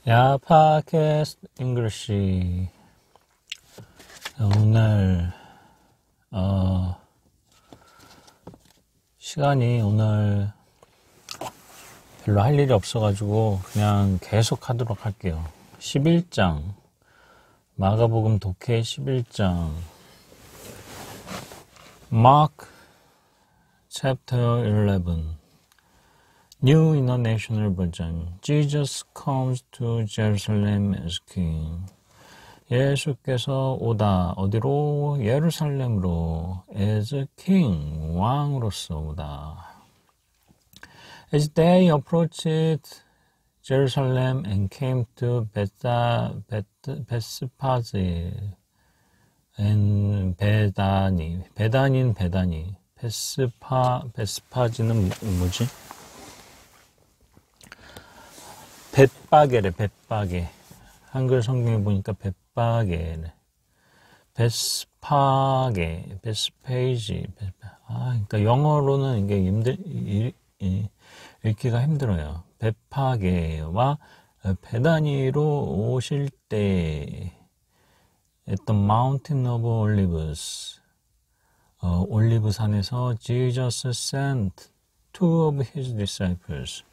야, 팟캐스트 잉글리시. 오늘 시간이 오늘 별로 할 일이 없어가지고 그냥 계속 하도록 할게요. 11장 마가복음 독해 11장 Mark chapter 11 New International Version Jesus comes to Jerusalem as king. 예수께서 오다 어디로? 예루살렘으로 as king, 왕으로서 오다. As they approached Jerusalem and came to Bethphage and 베다니, 베스파지는 뭐지? 벳바게래, 벳바게. 한글 성경에 보니까 벳바게래. 베스페이지. 그러니까 영어로는 이게 읽기가 힘들어요. 벳바게와 베다니로 오실 때 at the mountain of Olives, 올리브산에서 Jesus sent two of his disciples,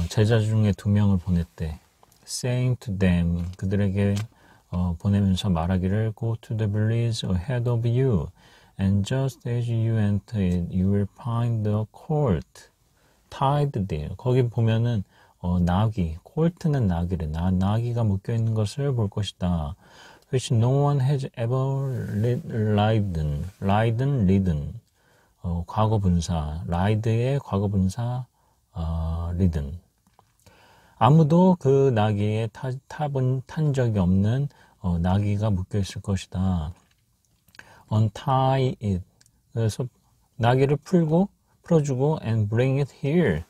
제자 중에 2명을 보냈대. saying to them, 그들에게 보내면서 말하기를 go to the village ahead of you, and just as you enter it, you will find the colt tied there. 거기 보면은 나귀, 콜트는 나귀래. 나귀가 묶여 있는 것을 볼 것이다. which no one has ever ridden. 과거분사, ride의 과거분사, ridden. 아무도 그 나귀에 탄 적이 없는 나귀가 묶여 있을 것이다. untie it. 그래서 나귀를 풀어주고 and bring it here.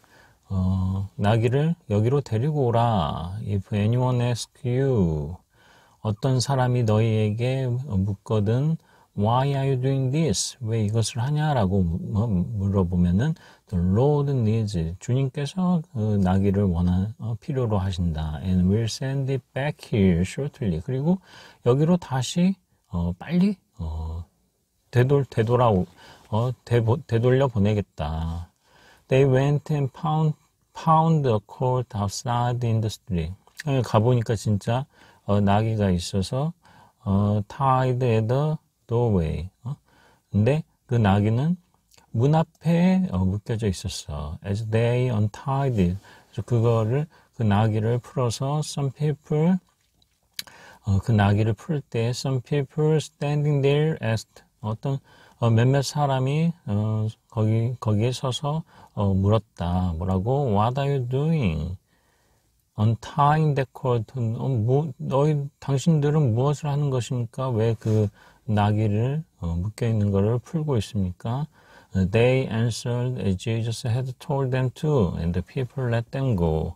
나귀를 여기로 데리고 오라. If anyone asks you, 어떤 사람이 너희에게 묻거든 Why are you doing this? 왜 이것을 하냐라고 물어보면은 The Lord needs, 주님께서 그 나귀를 필요로 하신다. And will send it back here shortly. 그리고 여기로 다시 빨리 되돌려 보내겠다. They went and found a colt outside in the street. 가보니까 진짜 나귀가 있어서 tied at the doorway. 근데 그 나귀는 문 앞에 묶여져 있었어. As they untied it. 그래서 그 나귀를 풀어서 some people, 그 나귀를 풀 때 some people standing there asked, 몇몇 사람이 거기에 서서 물었다. 뭐라고? What are you doing? Untying the colt. 당신들은 무엇을 하는 것입니까? 왜 그 나귀를 묶여 있는 것을 풀고 있습니까? They answered as Jesus had told them to, and the people let them go.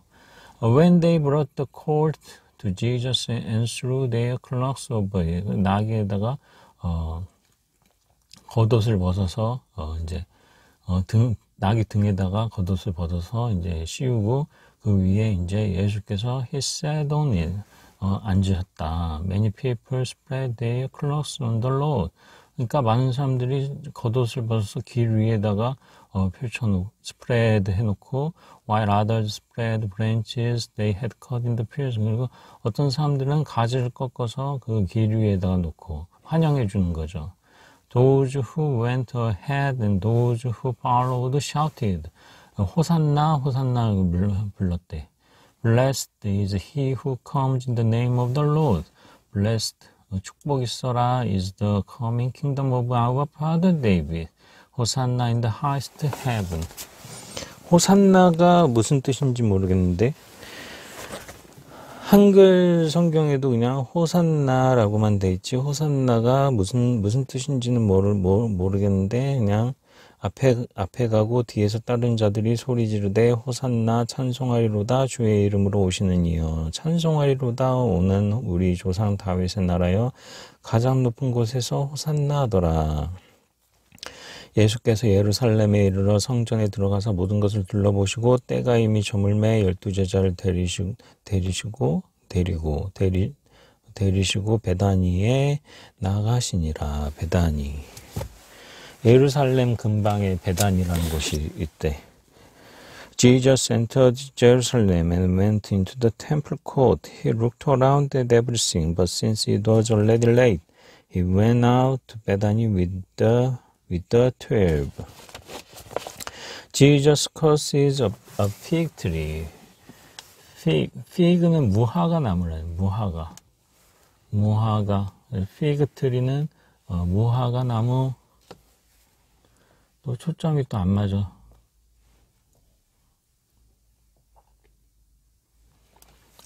When they brought the colt to Jesus and threw their cloaks over it, 나귀에다가 겉옷을 벗어서 나귀 등에다가 겉옷을 벗어서 이제 씌우고 그 위에 이제 예수께서 he sat on it, 앉으셨다. Many people spread their clothes on the road. 그러니까 많은 사람들이 겉옷을 벗어서 길 위에다가 spread 해놓고 while others spread branches they had cut in the fields. 그리고 어떤 사람들은 가지를 꺾어서 그 길 위에다가 놓고 환영해 주는 거죠. Those who went ahead and those who followed shouted. 호산나 불렀대. Blessed is he who comes in the name of the Lord. Blessed, 축복 있어라, is the coming kingdom of our father David. 호산나 in the highest heaven. 호산나가 무슨 뜻인지 모르겠는데 한글 성경에도 그냥 호산나라고만 돼 있지 호산나가 무슨 뜻인지는 모르겠는데 그냥 앞에 가고 뒤에서 따른 자들이 소리 지르되 호산나 찬송하리로다 주의 이름으로 오시는 이여 찬송하리로다 오는 우리 조상 다윗의 나라여 가장 높은 곳에서 호산나 하더라. 예수께서 예루살렘에 이르러 성전에 들어가서 모든 것을 둘러보시고 때가 이미 저물매 12제자를 데리시고 베다니에 나가시니라. 베다니. 예루살렘 근방에 베다니라는 곳이 있대. Jesus entered Jerusalem and went into the temple court. He looked around at everything, but since it was already late, he went out to Bethany with the 12. Jesus curses a fig tree. fig는 무화과 나무래요. 무화과. fig tree는 무화과 나무. 또 초점이 또 안 맞아.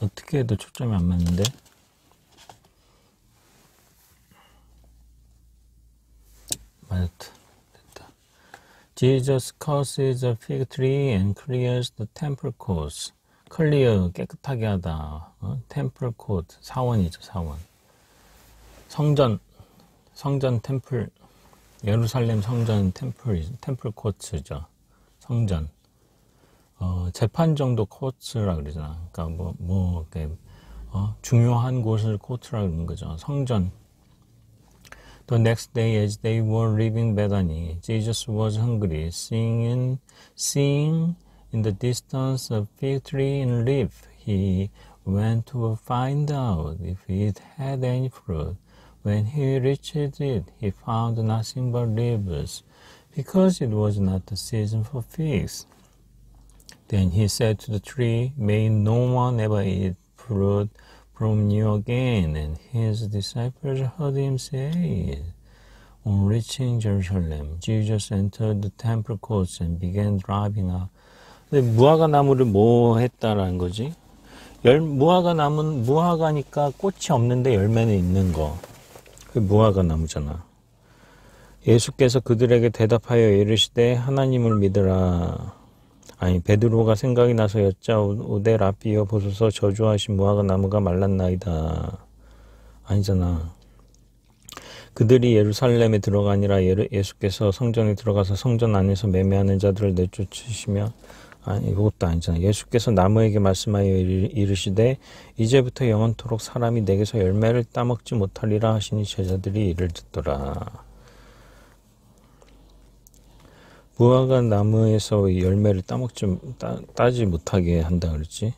어떻게 해도 초점이 안 맞는데? 맞았다. 됐다. Jesus curses a fig tree and clears the temple courts. 클리어, 깨끗하게 하다. temple court, 사원이죠, 사원. 성전 템플, 예루살렘 성전 템플 코츠죠. 성전. 재판 정도 코트라 그러잖아. 그러니까 중요한 곳을 코트라 그러는 거죠. 성전. The next day, as they were leaving Bethany, Jesus was hungry. Seeing in the distance a fig tree in leaf, he went to find out if it had any fruit. When he reached it, he found nothing but leaves, because it was not the season for figs. Then he said to the tree, "May no one ever eat fruit from you again." And his disciples heard him say it. On reaching Jerusalem, Jesus entered the temple courts and began driving out. 근데 무화과 나무를 뭐 했다라는 거지? 무화과 나무는 무화과니까 꽃이 없는데 열매는 있는 거. 그게 무화과 나무잖아. 예수께서 그들에게 대답하여 이르시되 하나님을 믿으라. 아니 베드로가 생각이 나서 여짜오되 라삐여 보소서 저주하신 무화과 나무가 말랐나이다. 아니잖아. 그들이 예루살렘에 들어가니라. 예수께서 성전에 들어가서 성전 안에서 매매하는 자들을 내쫓으시며 아니 이것도 아니잖아. 예수께서 나무에게 말씀하여 이르시되 이제부터 영원토록 사람이 내게서 열매를 따먹지 못하리라 하시니 제자들이 이를 듣더라. 무화과 나무에서 열매를 따지 못하게 한다 그랬지.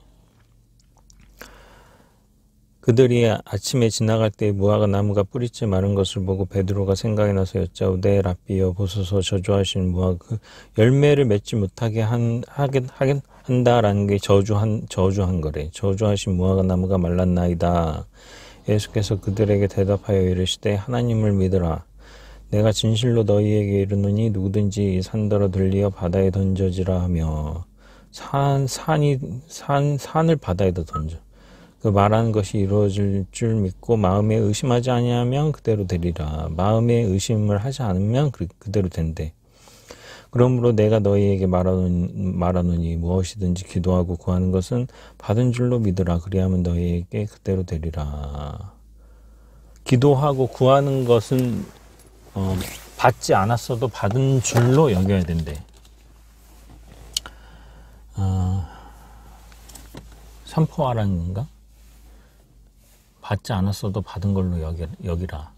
그들이 아침에 지나갈 때 무화과 나무가 뿌리째 마른 것을 보고 베드로가 생각이 나서 여짜오되 라삐여 보소서 저주하신 무화과 열매를 맺지 못하게 한다라는 게 저주한 거래. 저주하신 무화과 나무가 말랐나이다. 예수께서 그들에게 대답하여 이르시되 하나님을 믿으라. 내가 진실로 너희에게 이르노니 누구든지 이 산더러 들리어 바다에 던져지라 하며 산을 바다에다 던져. 그 말하는 것이 이루어질 줄 믿고 마음에 의심하지 아니하면 그대로 되리라. 마음에 의심을 하지 않으면 그대로 된대. 그러므로 내가 너희에게 말하노니 무엇이든지 기도하고 구하는 것은 받은 줄로 믿으라. 그리하면 너희에게 그대로 되리라. 기도하고 구하는 것은 받지 않았어도 받은 줄로 여겨야 된대. 선포하라는 건가? 받지 않았어도 받은 걸로 여기라.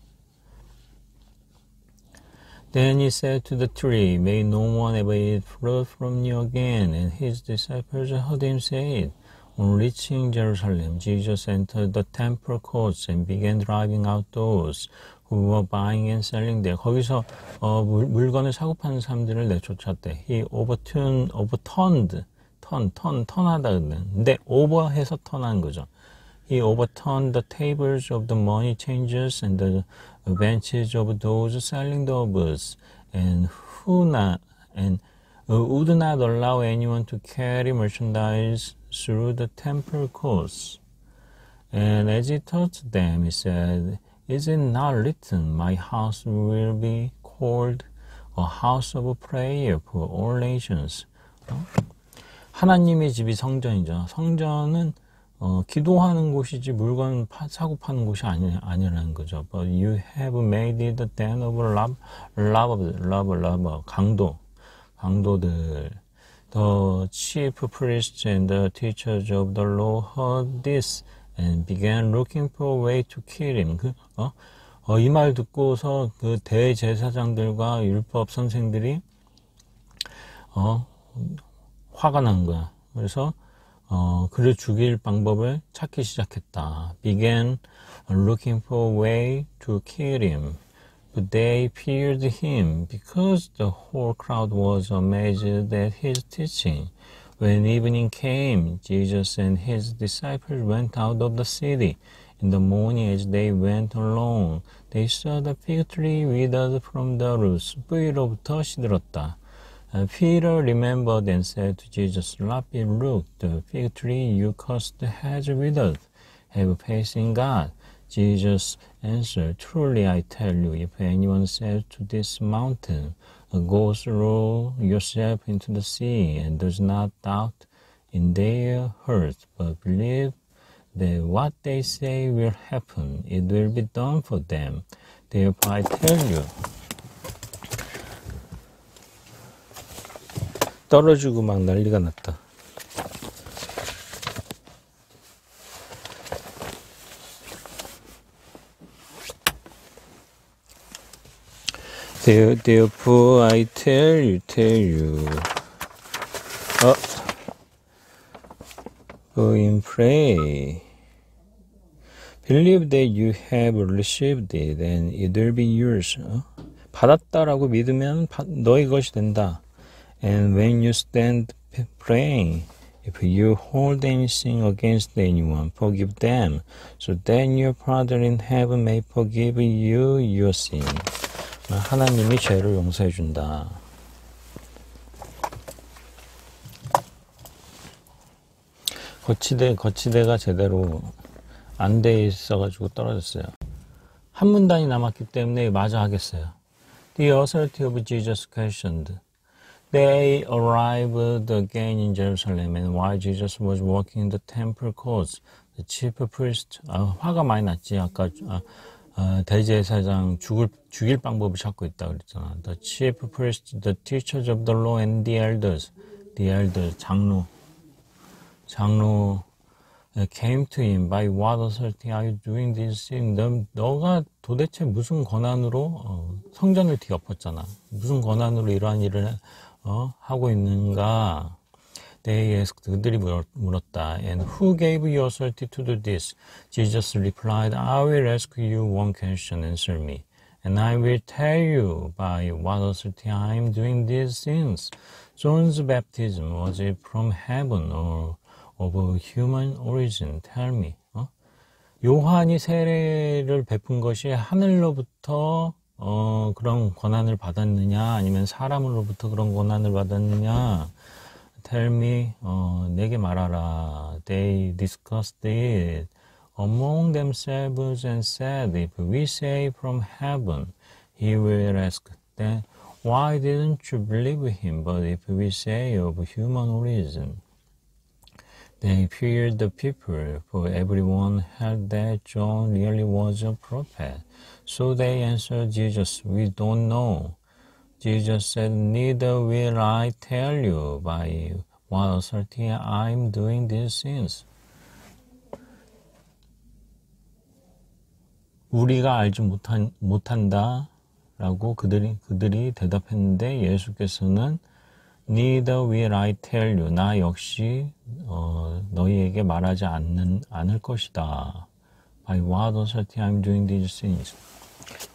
Then he said to the tree, "May no one ever eat fruit from you again." And his disciples heard him say it. On reaching Jerusalem, Jesus entered the temple courts and began driving out those who were buying and selling there. 거기서 물건을 사고 파는 사람들을 내쫓았대. He 턴하다 근데 over해서 턴한 거죠. He overturned the tables of the money changers and the benches of those selling the herbs, and would not allow anyone to carry merchandise through the temple courts. And as he taught them, he said, "Is it not written, my house will be called a house of prayer for all nations?" 하나님의 집이 성전이죠. 성전은 기도하는 곳이지 물건 사고 파는 곳이 아니라는 거죠. But you have made it the den of love, 강도들. The chief priests and the teachers of the law heard this and began looking for a way to kill him. 이 말 듣고서 그 대제사장들과 율법 선생들이 화가 난 거야. 그래서 그를 죽일 방법을 찾기 시작했다. Began looking for a way to kill him. But they feared him because the whole crowd was amazed at his teaching. When evening came, Jesus and his disciples went out of the city. In the morning as they went along, they saw the fig tree withered from the roots. 뿌리로부터 시들었다. Peter remembered and said to Jesus, Rabbi, look, the fig tree you cursed has withered. Have faith in God. Jesus answered, Truly I tell you, if anyone says to this mountain, Go throw yourself into the sea, and does not doubt in their heart, but believe that what they say will happen, it will be done for them. Therefore I tell you, 떨어지고 막 난리가 났다. Therefore I tell you. Go and pray. Believe that you have received it and it will be yours. 받았다라고 믿으면 너의 것이 된다. And when you stand praying, if you hold anything against anyone, forgive them, so that your Father in heaven may forgive you your sin. 하나님이 죄를 용서해 준다. 거치대가 제대로 안 돼 있어가지고 떨어졌어요. 한 문단이 남았기 때문에 마저 하겠어요. The authority of Jesus questioned. They arrived again in Jerusalem, and while Jesus was walking in the temple courts, the chief priest, 화가 많이 났지. 아까 대제사장 죽일 방법을 찾고 있다 그랬잖아. The chief priest, the teachers of the law, and the elders, 장로 came to him. By what authority are you doing this thing? 너가 도대체 무슨 권한으로 성전을 뒤엎었잖아. 무슨 권한으로 이러한 일을 하고 있는가? They asked, 그들이 물었다. And who gave you authority to do this? Jesus replied, I will ask you one question, answer me. And I will tell you by what authority I am doing these things. John's baptism, was it from heaven or of human origin? Tell me. 요한이 세례를 베푼 것이 하늘로부터 그런 권한을 받았느냐, 아니면 사람으로부터 그런 권한을 받았느냐? Tell me, 내게 말하라. They discussed it among themselves and said, if we say from heaven, he will ask, then why didn't you believe him? But if we say of human origin, they feared the people, for everyone held that John really was a prophet. So they answered Jesus, we don't know. Jesus said, neither will I tell you by what authority I am doing these things. 우리가 알지 못한다 라고 그들이 대답했는데 예수께서는 Neither will I tell you. 나 역시 너희에게 말하지 않을 것이다. By what authority I am doing these things.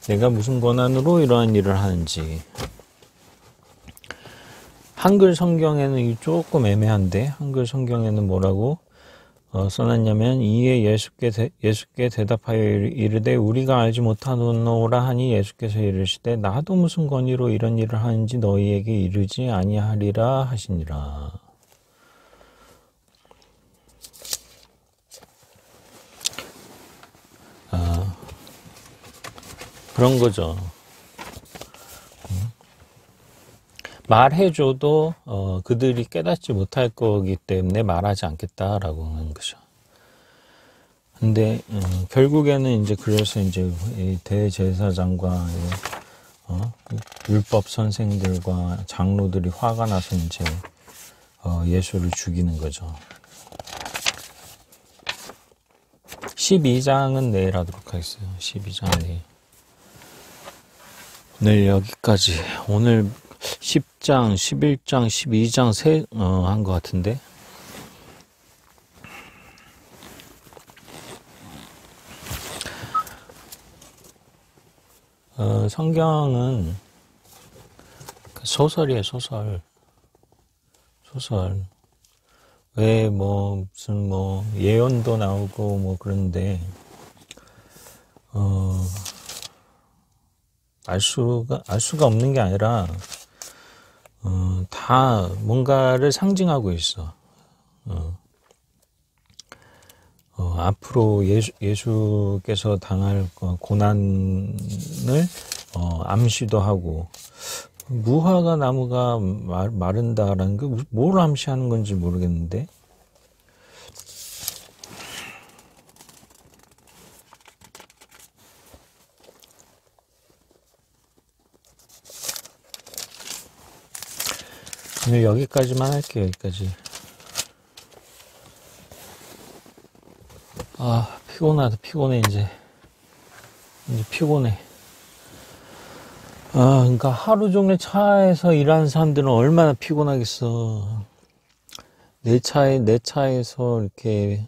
내가 무슨 권한으로 이러한 일을 하는지. 한글 성경에는 조금 애매한데 한글 성경에는 뭐라고 써놨냐면 이에 예수께 대답하여 이르되 우리가 알지 못하노라 하니 예수께서 이르시되 나도 무슨 권위로 이런 일을 하는지 너희에게 이르지 아니하리라 하시니라. 그런 거죠. 말해줘도 그들이 깨닫지 못할 거기 때문에 말하지 않겠다라고 하는 거죠. 근데 결국에는 이제 그래서 이제 이 대제사장과 율법 선생들과 장로들이 화가 나서 이제 예수를 죽이는 거죠. 12장은 내일 하도록 하겠어요. 12장 내일. 오늘 여기까지. 오늘 10장, 11장, 12장 한 것 같은데. 성경은 소설이에요, 소설. 왜 무슨 예언도 나오고 그런데 알 수가 없는 게 아니라 다 뭔가를 상징하고 있어. 앞으로 예수께서 당할 고난을 암시도 하고, 무화과 나무가 마른다라는 게 뭘 암시하는 건지 모르겠는데, 오늘 여기까지만 할게요. 여기까지. 피곤해. 이제 피곤해. 그러니까 하루 종일 차에서 일하는 사람들은 얼마나 피곤하겠어. 내 차에서 이렇게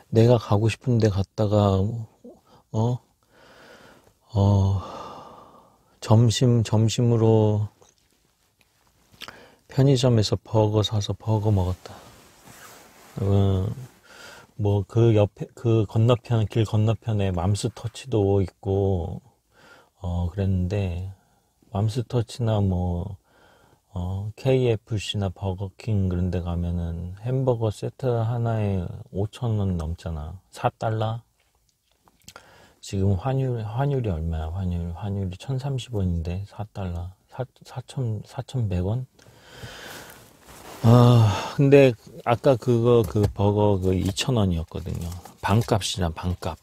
내가 가고 싶은 데 갔다가 점심으로 편의점에서 버거 사서 버거 먹었다. 길 건너편에 맘스터치도 있고, 그랬는데, 맘스터치나 KFC나 버거킹 그런 데 가면은 햄버거 세트 하나에 5,000원 넘잖아. 4달러? 지금 환율이 얼마야? 환율이 1,030원인데 4달러. 4,100원? 근데 아까 그 버거 2,000원이었거든요. 반값이잖아, 반값.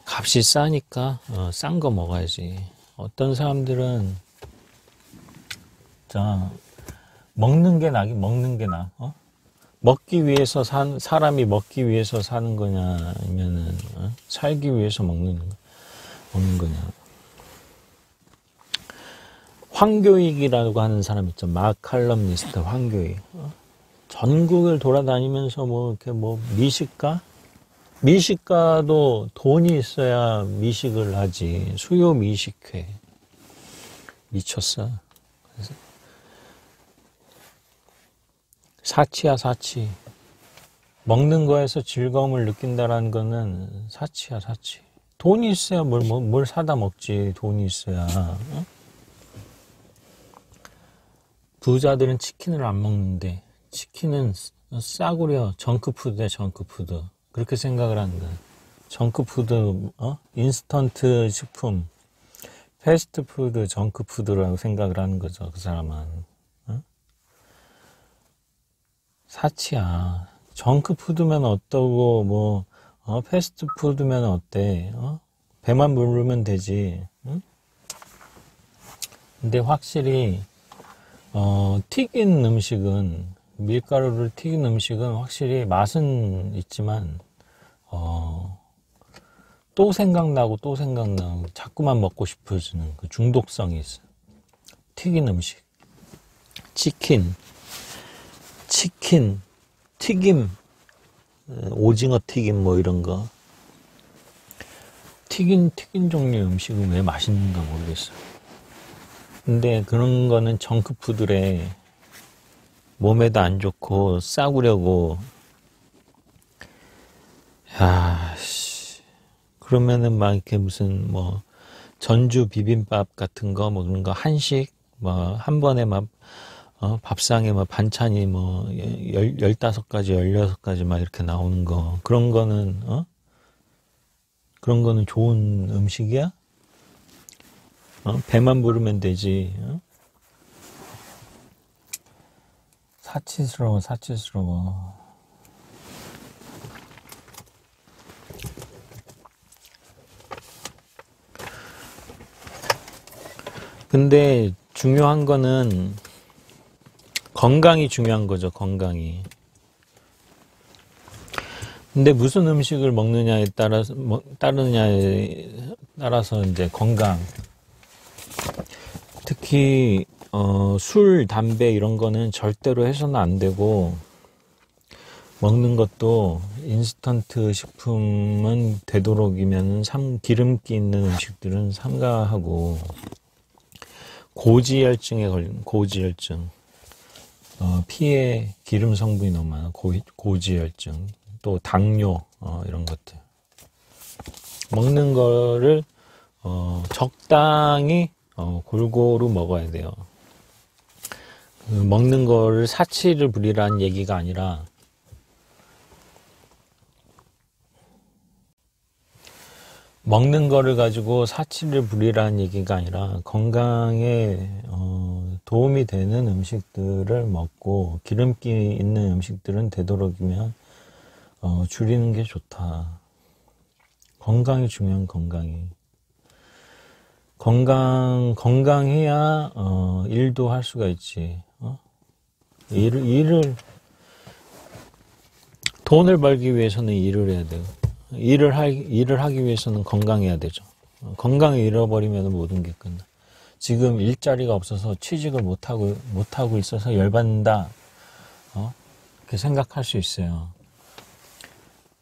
값이 싸니까 싼 거 먹어야지. 어떤 사람들은 먹는 게 나. 사람이 먹기 위해서 사는 거냐, 아니면은 살기 위해서 먹는 거냐. 황교익이라고 하는 사람 있죠. 마칼럼니스트 황교익. 전국을 돌아다니면서 미식가도 돈이 있어야 미식을 하지. 수요 미식회. 미쳤어. 그래서 사치야, 사치. 먹는 거에서 즐거움을 느낀다라는 거는 사치야, 사치. 돈이 있어야 뭘 사다 먹지. 돈이 있어야. 부자들은 치킨을 안 먹는데, 치킨은 싸구려 정크푸드야, 정크푸드. 그렇게 생각을 하는 거야. 정크푸드, 인스턴트 식품, 패스트푸드, 정크푸드라고 생각을 하는 거죠, 그 사람은. 사치야. 정크푸드면 어떠고, 패스트푸드면 어때? 배만 부르면 되지. 근데 확실히, 튀긴 음식은, 밀가루를 튀긴 음식은 확실히 맛은 있지만, 또 생각나고 자꾸만 먹고 싶어지는 그 중독성이 있어. 튀긴 음식. 치킨, 튀김, 오징어 튀김 이런 거. 튀긴 종류의 음식은 왜 맛있는가 모르겠어. 근데 그런 거는 정크푸드래. 몸에도 안 좋고 싸구려고. 그러면은 막 이렇게 무슨 전주 비빔밥 같은 거 그런 거 한식 한 번에 밥상에 반찬이 15가지 16가지 막 이렇게 나오는 거. 그런 거는 좋은 음식이야? 배만 부르면 되지. 사치스러워. 근데 중요한 거는 건강이 중요한 거죠, 건강이. 근데 무슨 음식을 먹느냐에 따라서 이제 건강. 특히, 술, 담배 이런 거는 절대로 해서는 안 되고, 먹는 것도 인스턴트 식품은 되도록이면 기름기 있는 음식들은 삼가하고, 고지혈증에 걸린, 고지혈증. 피에 기름 성분이 너무 많아. 고지혈증. 또 당뇨, 이런 것들. 먹는 거를, 적당히, 골고루 먹어야 돼요. 먹는 거를 사치를 부리라는 얘기가 아니라, 먹는 거를 가지고 사치를 부리라는 얘기가 아니라 건강에 도움이 되는 음식들을 먹고 기름기 있는 음식들은 되도록이면 줄이는 게 좋다. 건강이 중요한 건강이. 건강해야 일도 할 수가 있지. 돈을 벌기 위해서는 일을 해야 돼요. 일을 하기 위해서는 건강해야 되죠. 건강을 잃어버리면 모든 게 끝나. 지금 일자리가 없어서 취직을 못하고 있어서 열받는다. 그렇게 생각할 수 있어요.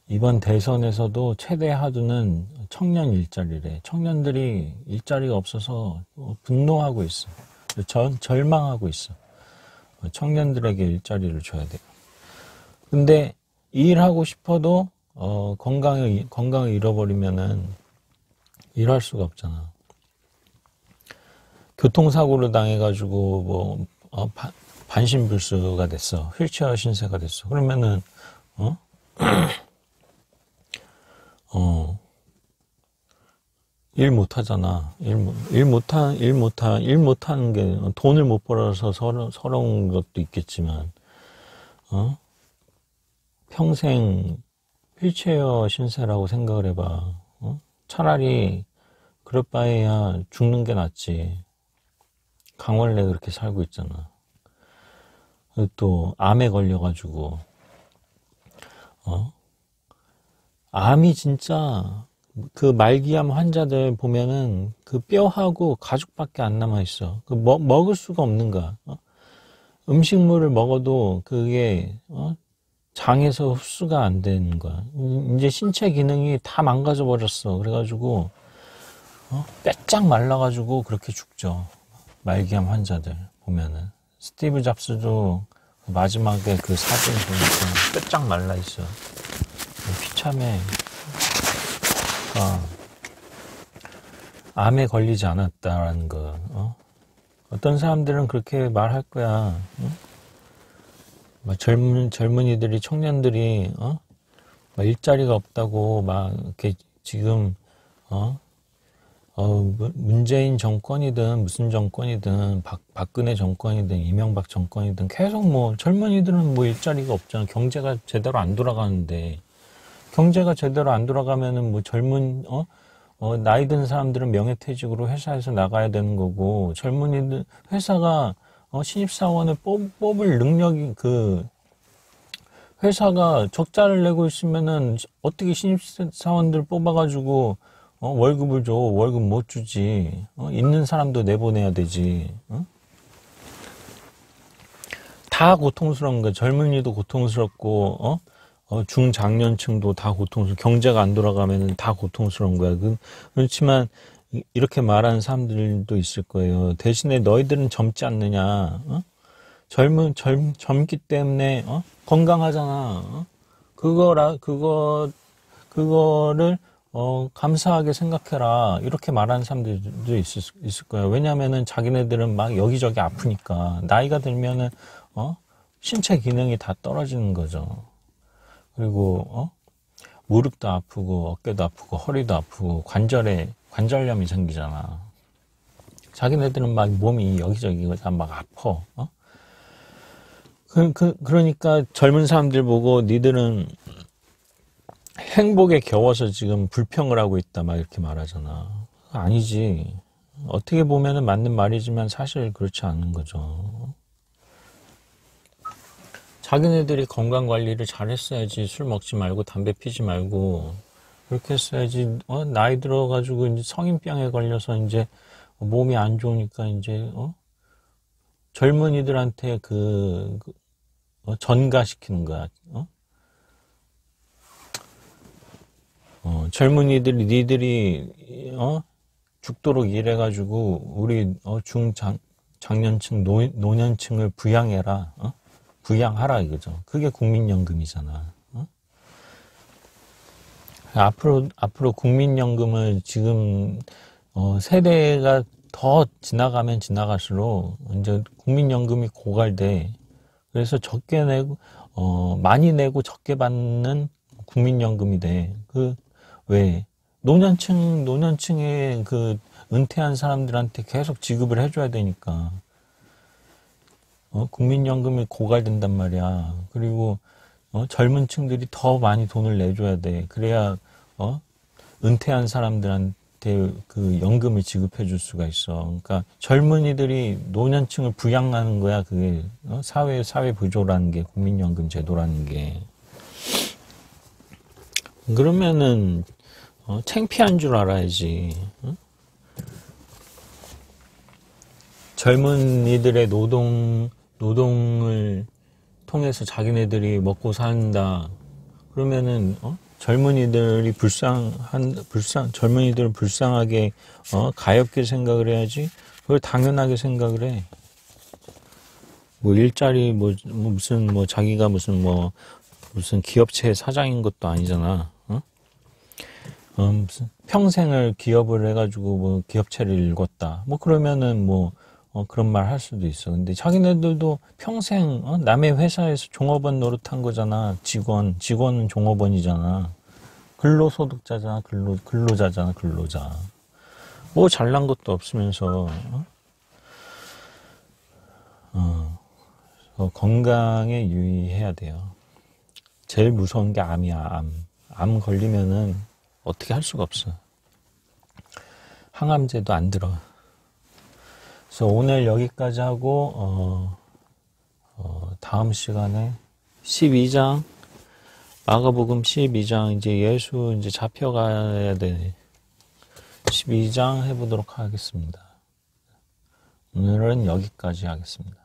이번 대선에서도 최대 하두는 청년 일자리래. 청년들이 일자리가 없어서 분노하고 있어. 절망하고 있어. 청년들에게 일자리를 줘야 돼요. 근데 일하고 싶어도 건강을 잃어버리면은 일할 수가 없잖아. 교통사고를 당해가지고 반신불수가 됐어. 휠체어 신세가 됐어. 그러면은 일 못하잖아. 일 못하는 게 돈을 못 벌어서 서러운 것도 있겠지만 평생 휠체어 신세라고 생각을 해봐. 차라리 그럴 바에야 죽는 게 낫지. 강원래 그렇게 살고 있잖아. 또 암에 걸려가지고 암이 진짜 그 말기암 환자들 보면은 그 뼈하고 가죽밖에 안 남아 있어. 그 먹을 수가 없는 거야. 음식물을 먹어도 그게 장에서 흡수가 안 되는 거야. 이제 신체 기능이 다 망가져 버렸어. 그래가지고 빼짝 말라가지고 그렇게 죽죠. 말기암 환자들 보면은 스티브 잡스도 마지막에 그 사진 보니까 빼짝 말라 있어. 비참해. 암에 걸리지 않았다라는 거. 어떤 사람들은 그렇게 말할 거야. 젊은이들이, 청년들이, 일자리가 없다고, 이렇게 지금, 문재인 정권이든, 무슨 정권이든, 박근혜 정권이든, 이명박 정권이든, 계속 젊은이들은 일자리가 없잖아. 경제가 제대로 안 돌아가는데, 경제가 제대로 안 돌아가면은 나이 든 사람들은 명예퇴직으로 회사에서 나가야 되는 거고, 젊은이들, 회사가, 신입사원을 뽑을 능력이, 회사가 적자를 내고 있으면은, 어떻게 신입사원들 뽑아가지고, 월급을 줘. 월급 못 주지. 있는 사람도 내보내야 되지. 다 고통스러운 거야. 젊은이도 고통스럽고, 중장년층도 다 고통스럽고, 경제가 안 돌아가면은 다 고통스러운 거야. 그렇지만, 이렇게 말하는 사람들도 있을 거예요. 대신에 너희들은 젊지 않느냐? 젊기 때문에 건강하잖아. 그거를 감사하게 생각해라. 이렇게 말하는 사람들도 있을 거예요. 왜냐면은 자기네들은 막 여기저기 아프니까 나이가 들면은 신체 기능이 다 떨어지는 거죠. 그리고 무릎도 아프고 어깨도 아프고 허리도 아프고 관절염이 생기잖아. 자기네들은 막 몸이 여기저기 다 막 아파. 그러니까 젊은 사람들 보고 니들은 행복에 겨워서 지금 불평을 하고 있다 막 이렇게 말하잖아. 아니지. 어떻게 보면은 맞는 말이지만 사실 그렇지 않은 거죠. 자기네들이 건강 관리를 잘 했어야지. 술 먹지 말고 담배 피지 말고 그렇게 했어야지. 나이 들어가지고 이제 성인병에 걸려서 이제 몸이 안 좋으니까 이제 젊은이들한테 전가시키는 거야. 젊은이들이 니들이 죽도록 일해가지고 우리 장년층 노년층을 부양해라. 부양하라 이거죠. 그게 국민연금이잖아. 앞으로 국민연금을 지금 세대가 더 지나가면 지나갈수록 이제 국민연금이 고갈돼. 그래서 적게 내고 많이 내고 적게 받는 국민연금이 돼. 왜 노년층의 은퇴한 사람들한테 계속 지급을 해줘야 되니까 국민연금이 고갈된단 말이야. 그리고 젊은 층들이 더 많이 돈을 내줘야 돼. 그래야 은퇴한 사람들한테 그 연금을 지급해 줄 수가 있어. 그러니까 젊은이들이 노년층을 부양하는 거야. 그게 사회 보조라는 게, 국민연금 제도라는 게. 그러면은 창피한 줄 알아야지. 젊은이들의 노동을 통해서 자기네들이 먹고 산다. 그러면은 젊은이들을 불쌍하게 가엾게 생각을 해야지. 그걸 당연하게 생각을 해. 뭐 일자리 무슨 자기가 무슨 기업체 사장인 것도 아니잖아. 무슨 평생을 기업을 해가지고 기업체를 일궜다. 그러면은 그런 말 할 수도 있어. 근데 자기네들도 평생 남의 회사에서 종업원 노릇한 거잖아. 직원은 종업원이잖아. 근로소득자잖아. 근로자잖아. 근로자. 잘난 것도 없으면서 건강에 유의해야 돼요. 제일 무서운 게 암이야. 암 걸리면은 어떻게 할 수가 없어. 항암제도 안 들어. 그래서 오늘 여기까지 하고 다음 시간에 12장 마가복음 12장 이제 예수 이제 잡혀가야 돼. 12장 해보도록 하겠습니다. 오늘은 여기까지 하겠습니다.